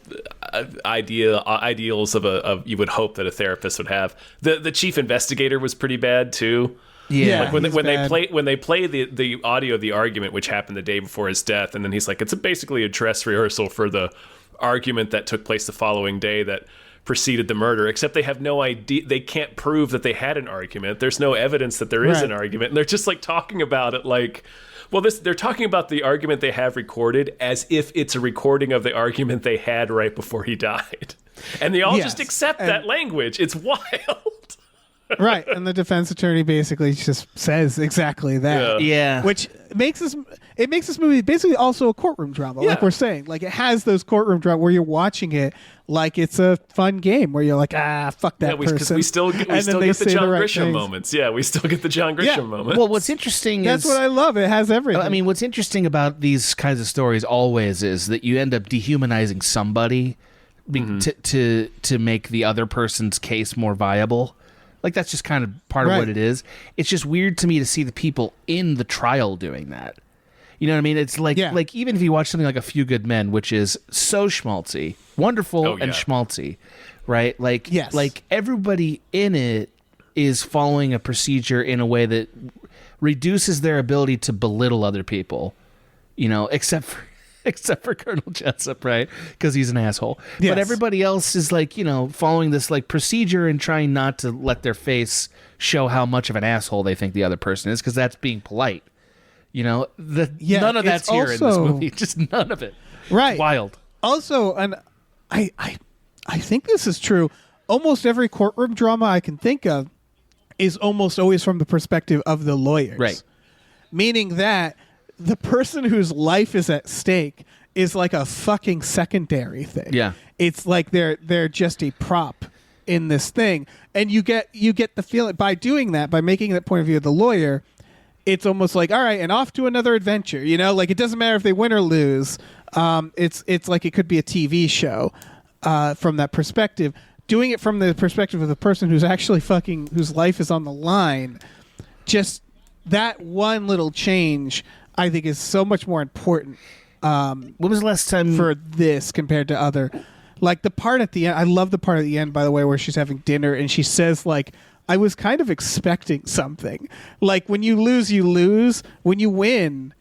ideals of you would hope that a therapist would have. The chief investigator was pretty bad too. Yeah, like when they play the audio of the argument, which happened the day before his death, and then he's like, it's basically a dress rehearsal for the argument that took place the following day that preceded the murder, except they have no idea, they can't prove that they had an argument. There's no evidence that there is an argument, and they're just like talking about it like, well, they're talking about the argument they have recorded as if it's a recording of the argument they had right before he died, and they all just accept that language. It's wild. Right, and the defense attorney basically just says exactly that. Yeah. Which makes this movie basically also a courtroom drama, like we're saying. Like it has those courtroom drama where you're watching it like it's a fun game where you're like, fuck that person. Because we still get the John Grisham moments. Yeah, we still get the John Grisham moments. Well, what's interesting That's what I love. It has everything. I mean, what's interesting about these kinds of stories always is that you end up dehumanizing somebody to make the other person's case more viable. Like, that's just kind of part of what it is. It's just weird to me to see the people in the trial doing that. You know what I mean? It's like, like even if you watch something like A Few Good Men, which is so schmaltzy, wonderful and schmaltzy, right? Like, like everybody in it is following a procedure in a way that reduces their ability to belittle other people, you know, except for Colonel Jessup, right? Because he's an asshole. But everybody else is like, you know, following this like procedure and trying not to let their face show how much of an asshole they think the other person is, because that's being polite. You know, none of that's here in this movie. Just none of it. Right. It's wild. Also, and I think this is true. Almost every courtroom drama I can think of is almost always from the perspective of the lawyers. Right. Meaning that the person whose life is at stake is like a fucking secondary thing. Yeah. It's like they're just a prop in this thing. And you get the feeling by doing that, by making that point of view of the lawyer, it's almost like, all right, and off to another adventure. You know, like it doesn't matter if they win or lose. It's like it could be a TV show from that perspective. Doing it from the perspective of the person who's actually whose life is on the line, just that one little change, I think, is so much more important. When was the last time for this compared to other? Like the part at the end, I love the part at the end, by the way, where she's having dinner and she says, like, I was kind of expecting something. Like, when you lose, you lose. When you win,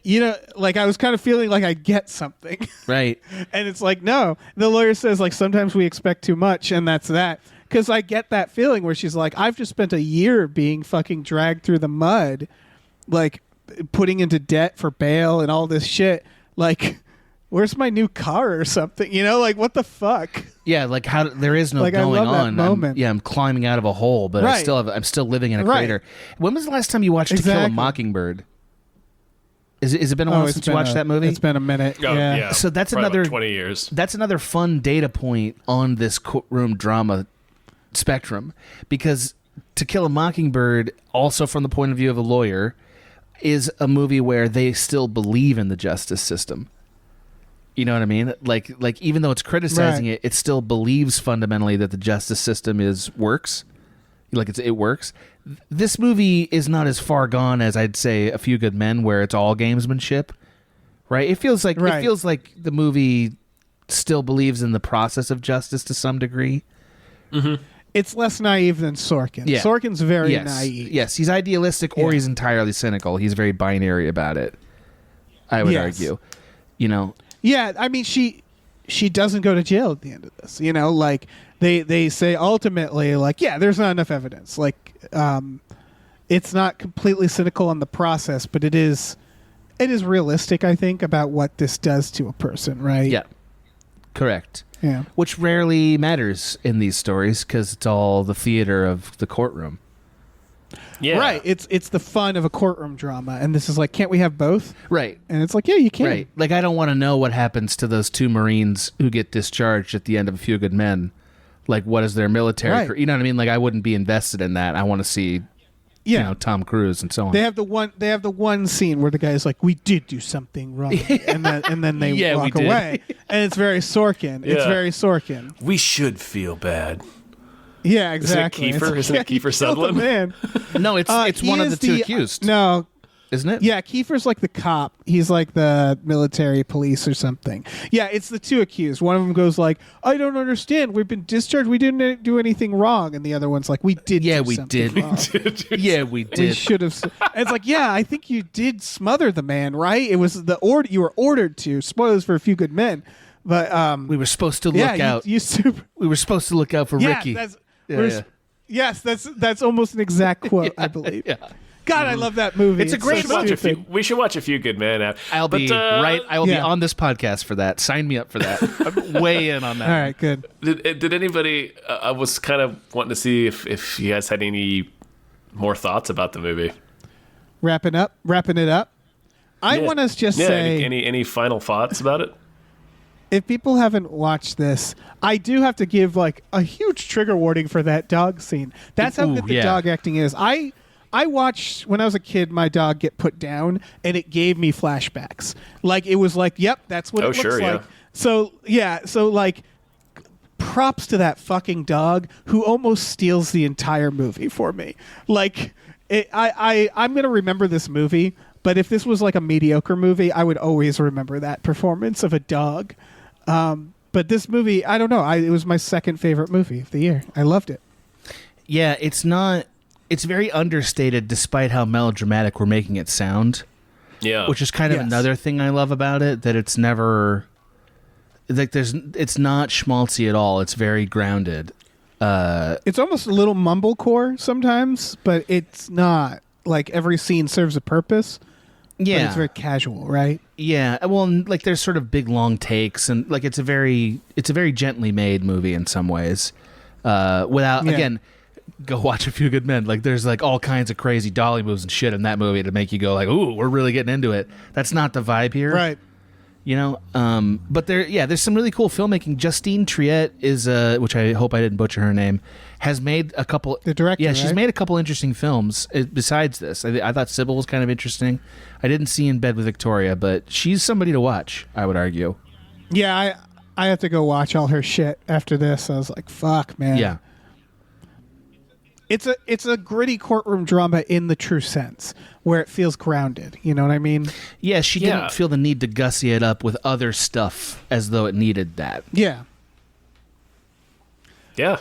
you know, like, I was kind of feeling like I get something. Right. And it's like, no. The lawyer says, like, sometimes we expect too much, and that's that. Because I get that feeling where she's like, I've just spent a year being fucking dragged through the mud, like, putting into debt for bail and all this shit. Like, where's my new car or something? You know, like, what the fuck? Yeah, like how there is no like, going I love on. That moment. I'm climbing out of a hole, but I'm still living in a crater. When was the last time you watched To Kill a Mockingbird? Is it been a while since you watched that movie? It's been a minute. Yeah. So that's probably another like 20 years. That's another fun data point on this courtroom drama spectrum, because To Kill a Mockingbird, also from the point of view of a lawyer, is a movie where they still believe in the justice system. You know what I mean? Like even though it's criticizing Right. it still believes fundamentally that the justice system works. Like it works. This movie is not as far gone as I'd say A Few Good Men, where it's all gamesmanship. Right? It feels like the movie still believes in the process of justice to some degree. Mm-hmm. It's less naive than Sorkin. Yeah. Sorkin's very naive. Yes, he's idealistic or he's entirely cynical. He's very binary about it, I would argue. You know? Yeah, I mean, she doesn't go to jail at the end of this. You know, like they say ultimately, like, yeah, there's not enough evidence. Like, it's not completely cynical on the process, but it is realistic, I think, about what this does to a person, right? Yeah. Correct. Yeah. Which rarely matters in these stories because it's all the theater of the courtroom. Yeah. Right. It's the fun of a courtroom drama, and this is like, can't we have both? Right. And it's like, yeah, you can. Right. Like, I don't want to know what happens to those 2 Marines who get discharged at the end of A Few Good Men. Like, what is their military? Right. You know what I mean? Like, I wouldn't be invested in that. I want to see, Yeah. you know, Tom Cruise and so on. They have the one scene where the guy's like, "We did do something wrong," and then they Yeah, we walk did. away, and it's very Sorkin. It's Yeah. very Sorkin. We should feel bad. Yeah, exactly. Kiefer? Isn't it he Kiefer killed the Sutherland? man. No, it's He one of is the 2 accused. No, Isn't it? yeah, Kiefer's like the cop. He's like the military police or something. Yeah, it's the 2 accused. One of them goes like, "I don't understand. We've been discharged. We didn't do anything wrong," and the other one's like, "We did. Yeah, do we something did. wrong. Yeah, we We did. should have." And it's like, yeah, I think you did smother the man, right? It was the order you were ordered to. Spoilers for A Few Good Men, but We were supposed to look yeah, out. You super. We were supposed to look out for Yeah, Ricky. that's. Yeah, we're- yeah. Yes, that's almost an exact quote, I believe. Yeah. God, I love that movie. It's a great so movie. stupid. We should watch A Few Good Men. I'll be right. I will be yeah. on this podcast for that. Sign me up for that. I'm way in on that. All right, good. Did anybody? I was kind of wanting to see if you guys had any more thoughts about the movie. Wrapping it up. I Yeah. want to just Yeah, say, any final thoughts about it? if people haven't watched this, I do have to give like a huge trigger warning for that dog scene. That's how Ooh, good the yeah. dog acting is. I watched when I was a kid my dog get put down, and it gave me flashbacks. Like it was like, yep, that's what Oh, it looks sure, yeah. like. So like props to that fucking dog who almost steals the entire movie for me. Like I'm gonna remember this movie, but if this was like a mediocre movie, I would always remember that performance of a dog. But this movie, I don't know. It was my second favorite movie of the year. I loved it. Yeah, it's not. It's very understated, despite how melodramatic we're making it sound. Yeah, Which is kind of Yes. another thing I love about it. That it's never like it's not schmaltzy at all. It's very grounded. It's almost a little mumblecore sometimes, but it's not. Like every scene serves a purpose. But Yeah, it's very casual, right? yeah. Well, like there's sort of big long takes, and like it's a very gently made movie in some ways. Without Yeah. again, go watch A Few Good Men. Like there's like all kinds of crazy dolly moves and shit in that movie to make you go like, ooh, we're really getting into it. That's not the vibe here, Right. You know, but there's some really cool filmmaking. Justine Triet is, which I hope I didn't butcher her name, has made a couple. The director, yeah, she's right? made a couple interesting films besides this. I thought Sybil was kind of interesting. I didn't see In Bed with Victoria, but she's somebody to watch. I would argue. Yeah, I have to go watch all her shit after this. I was like, fuck, man. Yeah, It's a gritty courtroom drama in the true sense, where it feels grounded. You know what I mean? yeah. She Yeah. didn't feel the need to gussy it up with other stuff as though it needed that. Yeah. yeah.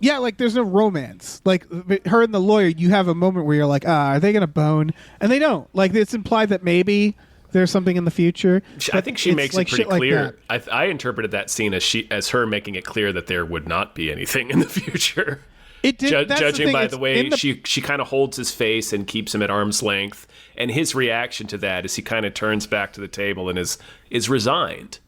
Yeah, like there's no romance. Like her and the lawyer, you have a moment where you're like, are they gonna bone? And they don't. Like it's implied that maybe there's something in the future. I but think she it's makes like it pretty shit like clear. that. I interpreted that scene as her making it clear that there would not be anything in the future. It did, that's Judging thing, by it's the way in the- she kind of holds his face and keeps him at arm's length, and his reaction to that is he kind of turns back to the table and is resigned.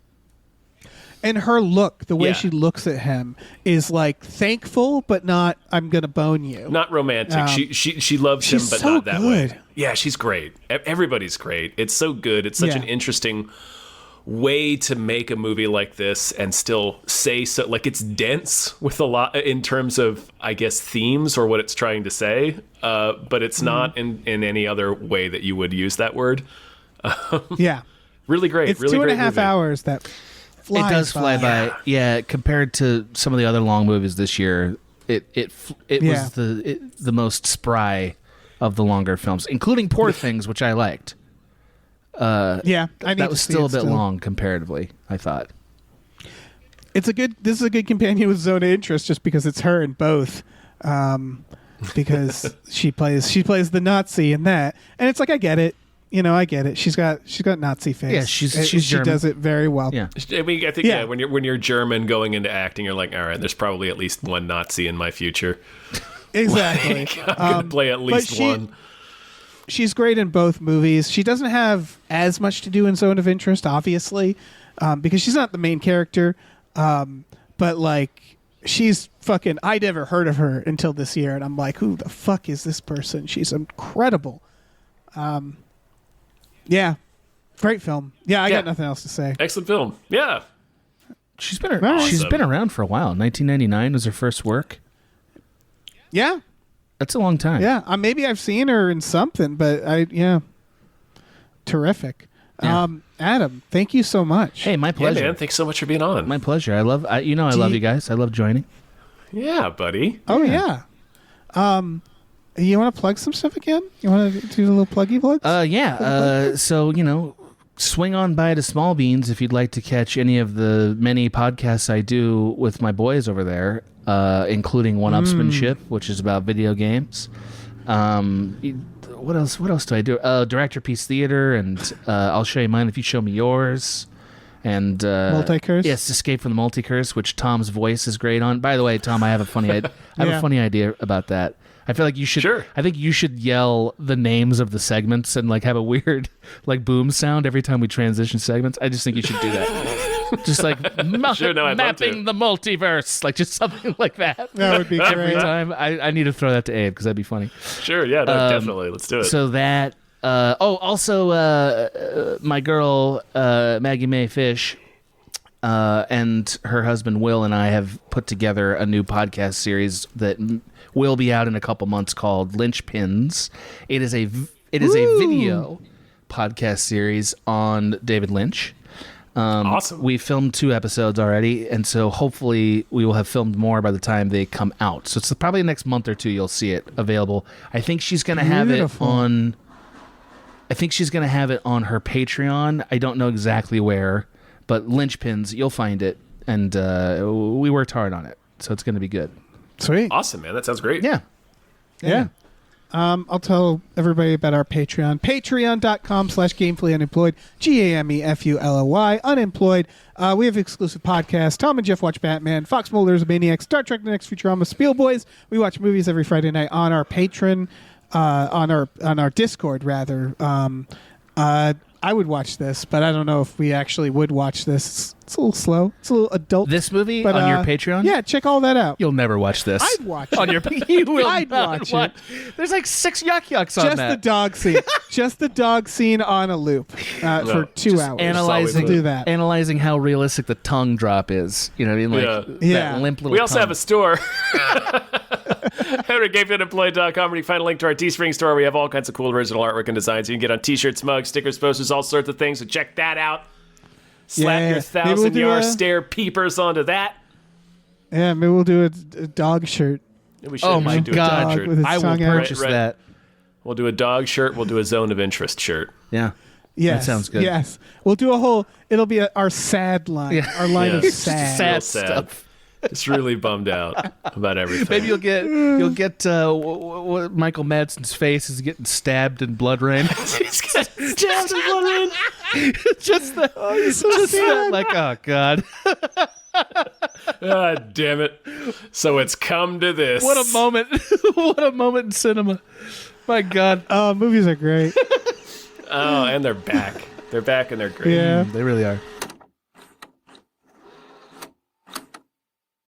and her look, the way Yeah. she looks at him, is like thankful, but not I'm gonna bone you. Not romantic. She loves him, she's but so not that way. good. Yeah, she's great. Everybody's great. It's so good. It's such Yeah. an interesting way to make a movie like this and still say so. Like, it's dense with a lot in terms of, I guess, themes or what it's trying to say, but it's not in any other way that you would use that word. Yeah. Really great. It's really 2.5 great movie. hours that flies It does fly by. Yeah, compared to some of the other long movies this year, it Yeah. was the most spry of the longer films, including Poor Things, which I liked. Yeah, I need That to was see still a it bit long comparatively, I thought. This is a good companion with Zone of Interest just because it's her in both. Because she plays the Nazi in that, and it's like, I get it. I get it. She's got Nazi face. Yeah, she's she German. does it very well. Yeah. I mean, I think when you're German going into acting, you're like, all right, there's probably at least one Nazi in my future. Exactly. I'm gonna play at least one. She's great in both movies. She doesn't have as much to do in Zone of Interest, obviously, because she's not the main character. But like, she's fucking. I'd never heard of her until this year, and I'm like, who the fuck is this person? She's incredible. Yeah, great film. Yeah, I got nothing else to say. Excellent film. Yeah. She's been around for a while. 1999 was her first work. Yeah, That's a long time. yeah. Maybe I've seen her in something, but terrific. Yeah. Adam, thank you so much. Hey, my Yeah, pleasure. man. Thanks so much for being on. My pleasure. I love you guys. I love joining. Yeah, buddy. Oh yeah. You want to plug some stuff again? You want to do a little pluggy plugs? So, swing on by to Small Beans if you'd like to catch any of the many podcasts I do with my boys over there, including One Upsmanship, which is about video games. What else do I do? Director Piece Theater, and I'll show you mine if you show me yours. And Multicurse? Yes, Escape from the Multicurse, which Tom's voice is great on. By the way, Tom, I have a funny idea about that. I feel like you should. Sure. I think you should yell the names of the segments and like have a weird like boom sound every time we transition segments. I just think you should do that. Just like Sure, no, I'd love to. mapping the multiverse, like just something like that. That would be great. Every time. I need to throw that to Abe because that'd be funny. Sure. Yeah. No, definitely. Let's do it. So that. Also, my girl Maggie Mae Fish and her husband Will and I have put together a new podcast series that will be out in a couple months called Lynchpins. It is a video podcast series on David Lynch. Awesome. We filmed 2 episodes already, and so hopefully we will have filmed more by the time they come out. So it's probably the next month or two you'll see it available. I think she's going to have it on. I think she's going to have it on her Patreon. I don't know exactly where, but Lynchpins, you'll find it, and we worked hard on it, so it's going to be good. Sweet. Awesome, man. That sounds great. Yeah. I'll tell everybody about our Patreon. Patreon.com/GamefullyUnemployed. GAMEFULLY. Unemployed. We have exclusive podcasts. Tom and Jeff watch Batman. Fox Mulder's a Maniac. Star Trek: The Next Futurama. Spiel Boys. We watch movies every Friday night on our Patreon. On our Discord, rather. I would watch this, but I don't know if we actually would watch this. It's a little slow. It's a little adult. This movie but, on your Patreon? Yeah, check all that out. You'll never watch this. I'd watch on it. your You will I'd not watch it. There's like 6 yucks on Just that. the dog scene. Just the dog scene on a loop for 2 hours. Analyzing, We'll do that. analyzing how realistic the tongue drop is. You know what I mean? Like Yeah. that limp little We also tongue. have a store. Head to GameFlyUnemployed.com where you find a link to our Teespring store. We have all kinds of cool original artwork and designs. You can get on t-shirts, mugs, stickers, posters, all sorts of things. So check that out. Slap Yeah. your Maybe we'll do 1,000-yard a- stare peepers onto that. Yeah, maybe we'll do a dog shirt. We should, Oh we my should do a God. dog shirt. With its I will tongue out. purchase Right. that. We'll do a dog shirt. We'll do a Zone of Interest shirt. Yeah. Yes, That sounds good. Yes, we'll do a whole. It'll be our sad line. Yeah. Our line of Yeah. sad. Sad Real sad. stuff. Just really bummed out about everything. Maybe you'll get Michael Madsen's face is getting stabbed in blood rain. He's got stabbed in blood rain. just that, that, like, oh God. Ah, damn it. So it's come to this. What a moment. What a moment in cinema. My God. Oh, movies are great. Oh, and they're back. They're back and they're great. Yeah. They really are.